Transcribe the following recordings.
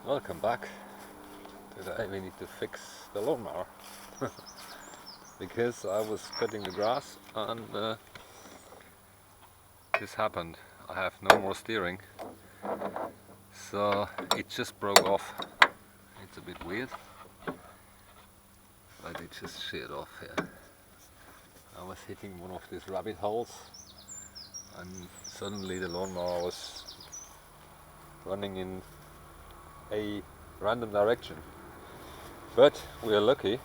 Welcome back. Today we need to fix the lawnmower because I was cutting the grass and this happened. I have no more steering, so it just broke off. It's a bit weird, but it just sheared off here. I was hitting one of these rabbit holes and suddenly the lawnmower was running in a random direction. But we are lucky,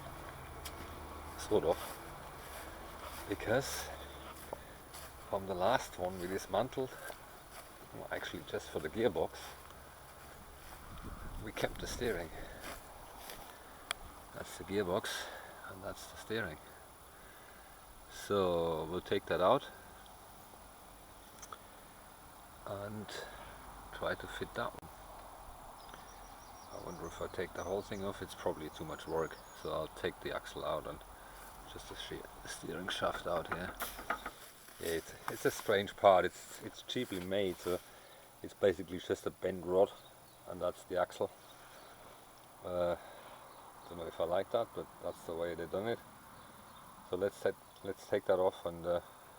sort of, because from the last one we dismantled, well, actually just for the gearbox, we kept the steering. That's the gearbox and that's the steering. So we'll take that out and try to fit that one. I wonder if I take the whole thing off. It's probably too much work, so I'll take the axle out and just the steering shaft out here. Yeah, it's a strange part. It's cheaply made, so it's basically just a bent rod, and that's the axle. Don't know if I like that, but that's the way they've done it. So let's take that off and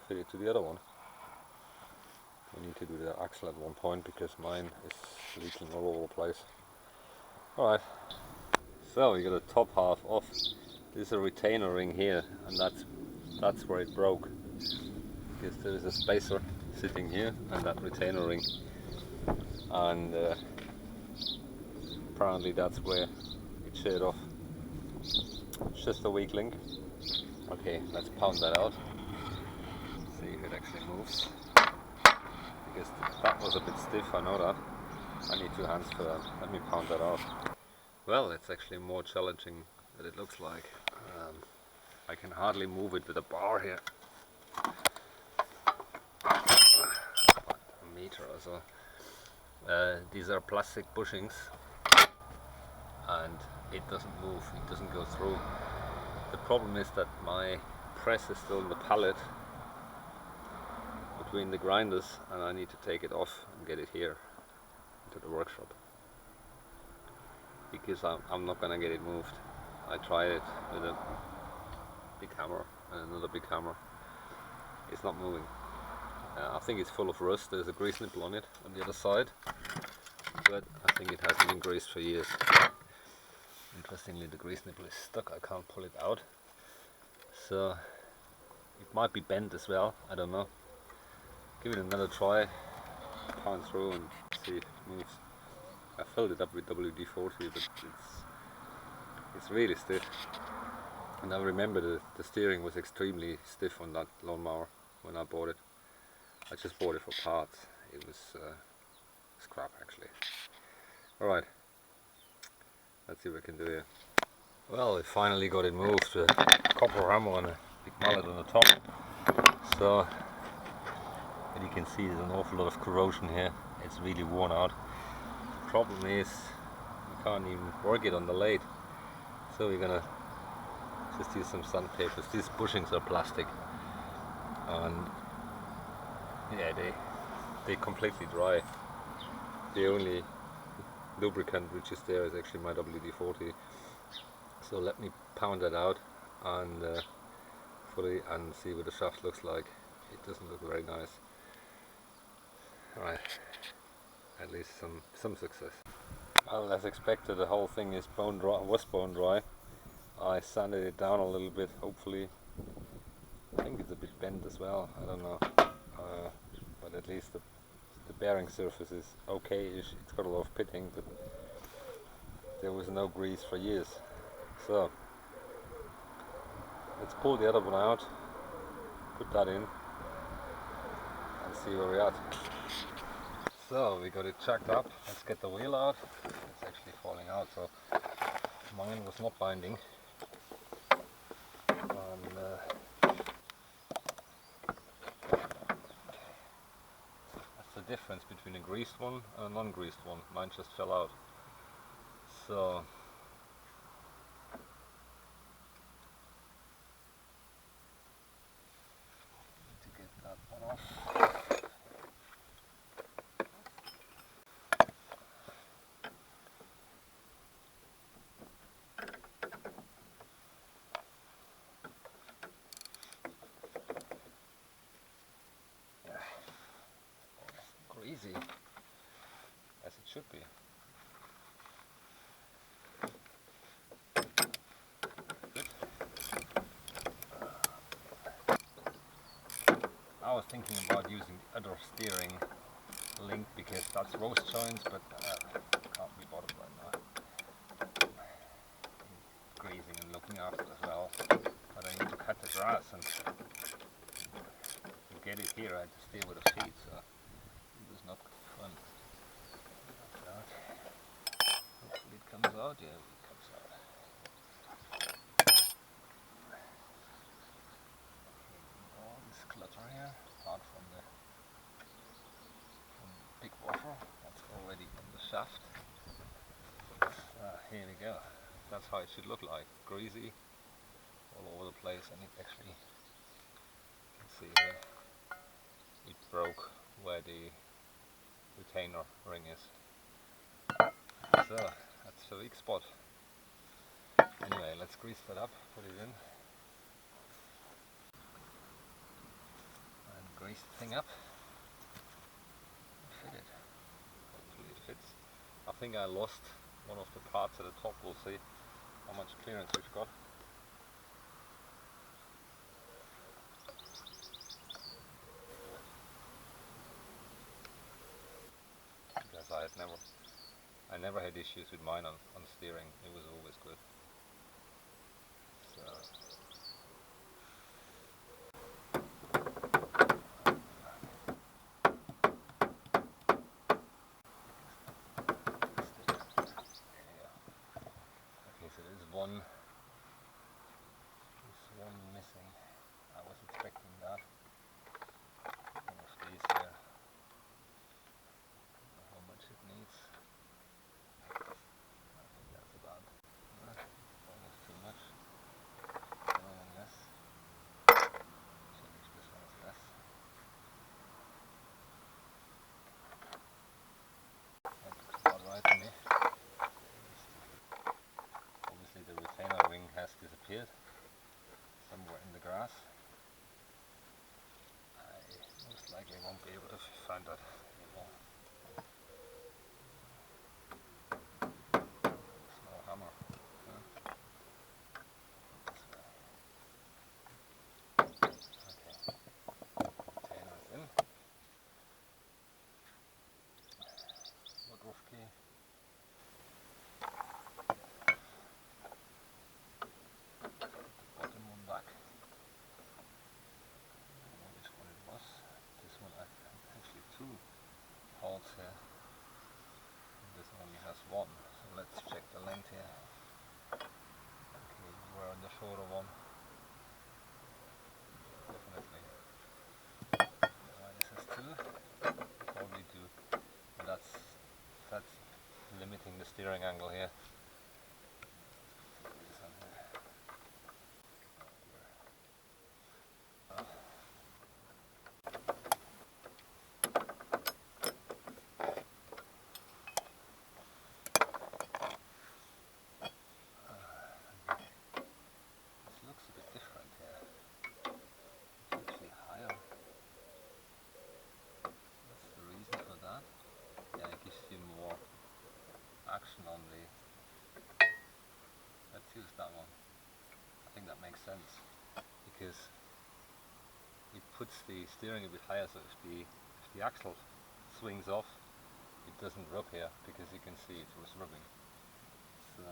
fit it to the other one. We need to do the axle at one point because mine is leaking all over the place. Alright, so we got the top half off. There's a retainer ring here, and that's where it broke, because there is a spacer sitting here and that retainer ring, and apparently that's where it sheared off. It's just a weak link. Okay, let's pound that out, see if it actually moves, because that was a bit stiff, I know that. I need two hands for that. Let me pound that out. Well, it's actually more challenging than it looks like. I can hardly move it with a bar here. About a meter or so. These are plastic bushings and it doesn't move, it doesn't go through. The problem is that my press is still in the pallet between the grinders, and I need to take it off and get it here to the workshop, because I'm not gonna get it moved. I tried it with a big hammer and another big hammer. It's not moving. I think it's full of rust. There's a grease nipple on it on the other side, but I think it hasn't been greased for years. Interestingly, the grease nipple is stuck. I can't pull it out, so it might be bent as well. I don't know. Give it another try, pound through and see if it moves. I filled it up with WD-40, but it's really stiff. And I remember the steering was extremely stiff on that lawnmower when I bought it. I just bought it for parts. It was scrap actually. Alright, let's see what we can do here. Well, I finally got it moved with a copper hammer and a big mallet on the top. So, and you can see there's an awful lot of corrosion here. It's really worn out. The problem is we can't even work it on the lathe, so we're gonna just use some sandpapers. These bushings are plastic, and yeah, they completely dry. The only lubricant which is there is actually my WD-40. So let me pound that out and and see what the shaft looks like. It doesn't look very nice. Alright, at least some success. Well, as expected, the whole thing is bone dry, was bone dry. I sanded it down a little bit, hopefully. I think it's a bit bent as well, I don't know. But at least the bearing surface is okay-ish. It's got a lot of pitting, but there was no grease for years. So, let's pull the other one out, put that in, and see where we're at. So we got it jacked up. Let's get the wheel out. It's actually falling out, so mine was not binding. And that's the difference between a greased one and a non-greased one. Mine just fell out. So need to get that one off. should be. Good. I was thinking about using the other steering link because that's roast joints, but can't be bothered right now. Grazing and looking after it as well. But I need to cut the grass, and to get it here I had to steer with the feet, so it was not fun. Hopefully it comes out. Yeah, it comes out. All this clutter here, apart from the big washer, that's already in the shaft. Here we go. That's how it should look like. Greasy all over the place, and it actually, you can see here, it broke where the retainer ring is. So that's the weak spot. Anyway, let's grease that up, put it in, and grease the thing up. Fit it. Hopefully it fits. I think I lost one of the parts at the top. We'll see how much clearance we've got. Because I never had issues with mine on steering. It was always good. So so there's one missing. I was expecting that. One of these here. Don't know how much it needs. I think that's about almost too much. And less. Check if this one is less. That looks about right to me. Obviously the retainer ring has disappeared somewhere in the grass. I most likely won't be able to find that anymore. Small hammer. This way. Okay. Retainer is in. Woodruff key. Bottom one back. I don't know which one it was. This one I have actually two holes here. And this one only has one. So let's check the length here. Okay, we're on the shorter one. Definitely. This has two. Probably two. But that's limiting the steering angle here. On the, let's use that one. I think that makes sense because it puts the steering a bit higher, so if the axle swings off, it doesn't rub here because you can see it was rubbing. So,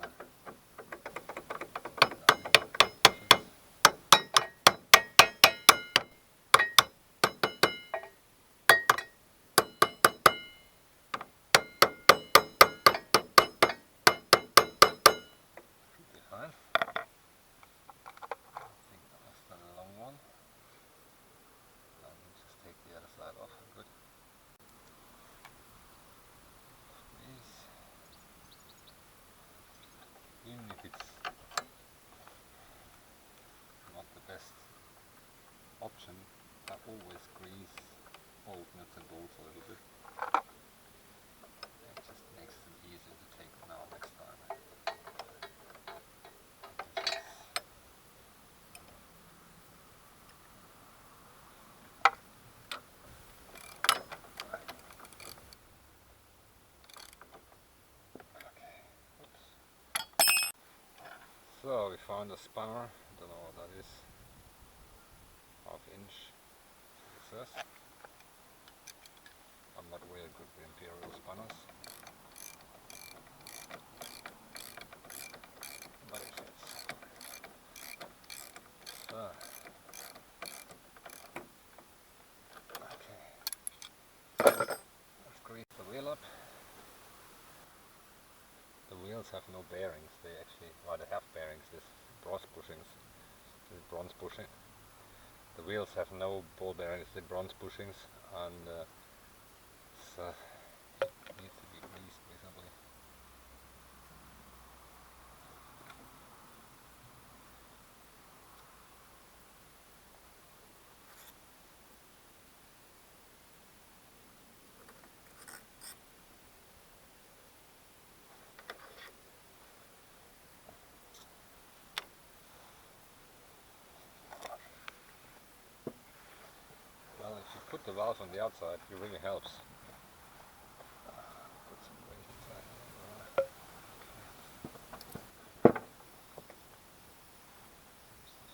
So we found a spanner, don't know what that is, half-inch success. I'm not really good with imperial spanners, but it fits. So, okay, let's grease the wheel up. The wheels have no bearings, they actually, well, they have bearings, this bronze bushings, this bronze bushing. The wheels have no ball bearings, the bronze bushings, and so it needs to be greased reasonably. Well, if you put the valve on the outside, it really helps. Put some grease inside.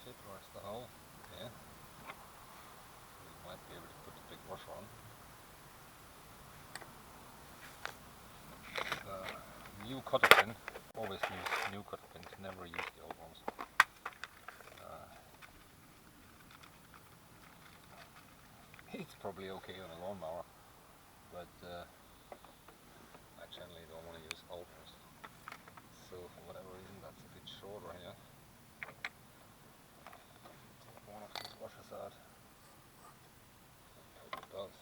Fit, where's the hole? Yeah. We might be able to put the big washer on. New cotter pin. Always use new cotter pins, never use the old ones. It's probably okay on a lawnmower, but I generally don't want to use old ones. So for whatever reason that's a bit shorter here. Take one of these washers out. I hope it does.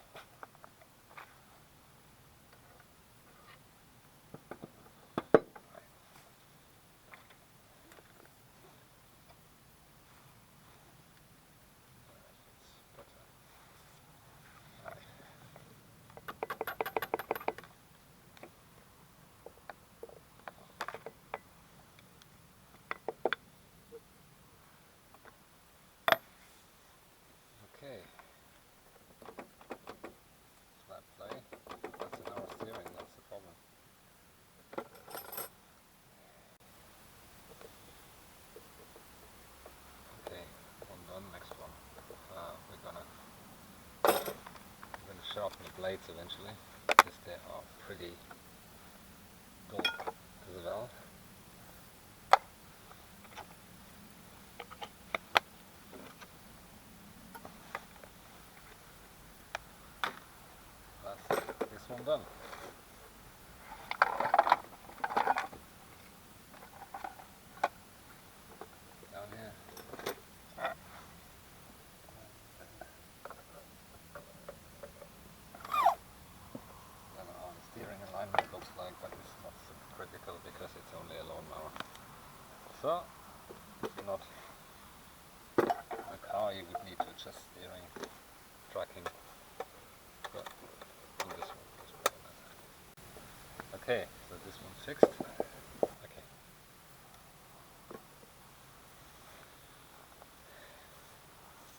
Okay. Flat play. That's in our steering, that's the problem. Okay, one done, next one. We're gonna sharpen the blades eventually, because they are pretty dull as well. That's this one done. Down here. Don't know how the steering alignment looks like, but it's not super critical because it's only a lawnmower. So, not a car you would need to adjust steering, tracking, but on this one. Okay, so this one's fixed. Okay.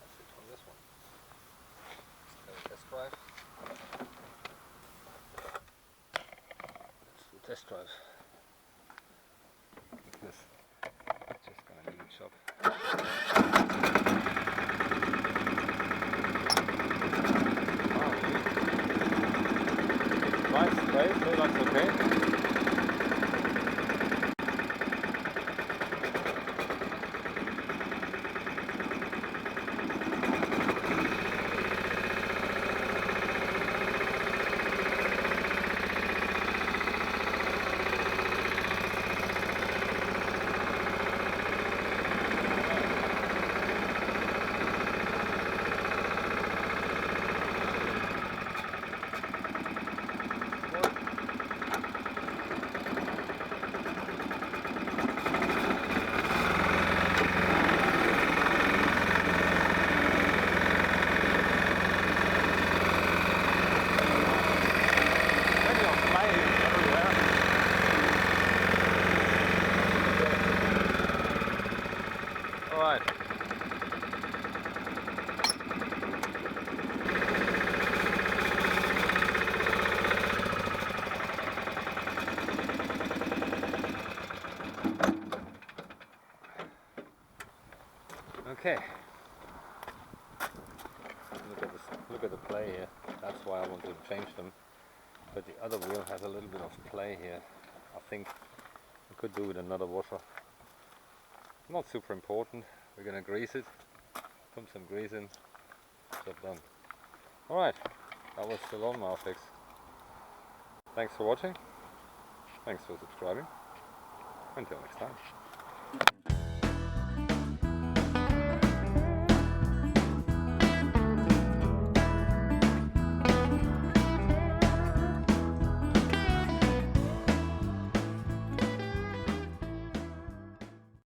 That's it for this one. Let's go test drive. Let's do test drive. Because it's just gonna need a chop. Nice space, so that's okay. Okay. Look at the play here. That's why I wanted to change them. But the other wheel has a little bit of play here. I think I could do with another washer. Not super important. We're gonna grease it. Pump some grease in. Job done. Alright, that was the lawnmower fix. Thanks for watching. Thanks for subscribing. Until next time.